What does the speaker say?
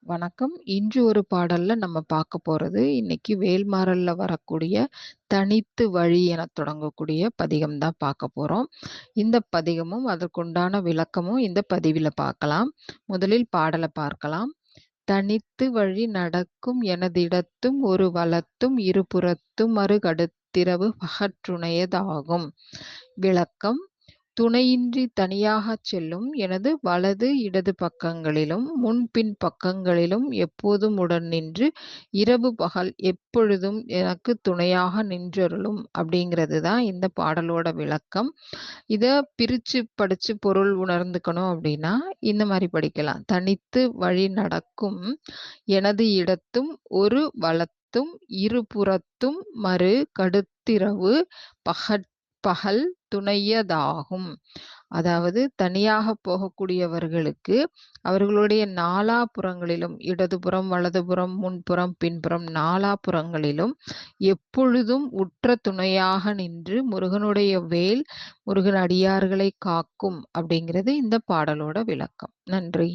வணக்கம். இன்று ஒரு பாடல்ல நம்ம பார்க்க போறது, இன்னைக்கு வேல்மாறல்ல வரக்கூடிய தனித்து வழி எனத் தொடங்கக்கூடிய பதிகம் தான் பார்க்க போறோம். இந்த பதிகமும் அதற்குண்டான விளக்கமும் இந்த பதிவில பார்க்கலாம். முதலில் பாடல பார்க்கலாம். தனித்து வழி நடக்கும் எனதிடத்தும் ஒரு வலத்தும் இருபுறத்தும் மறுகடுத்திரவு பகற்றுணையதாகும். விளக்கம்: துணையின்றி தனியாகச் செல்லும் எனது வலது இடது பக்கங்களிலும் முன்பின் பக்கங்களிலும் எப்போதும் உடன் நின்று இரவு பகல் எப்பொழுதும் எனக்கு துணையாக நின்றருளும் அப்படிங்கிறது தான் இந்த பாடலோட விளக்கம். இதை பிரித்து படித்து பொருள் உணர்ந்துக்கணும் அப்படின்னா இந்த மாதிரி படிக்கலாம். தனித்து வழி நடக்கும் எனது இடத்தும் ஒரு வலத்தும் இருபுறத்தும் மறு கடுத்திரவு பகல் துணையதாகும். அதாவது தனியாக போகக்கூடியவர்களுக்கு அவர்களுடைய நாலாபுறங்களிலும், இடதுபுறம் வலதுபுறம் முன்புறம் பின்புறம் நாலாபுறங்களிலும் எப்பொழுதும் உற்ற துணையாக நின்று முருகனுடைய வேல் முருகன் அடியார்களை காக்கும் அப்படிங்கிறது இந்த பாடலோட விளக்கம். நன்றி.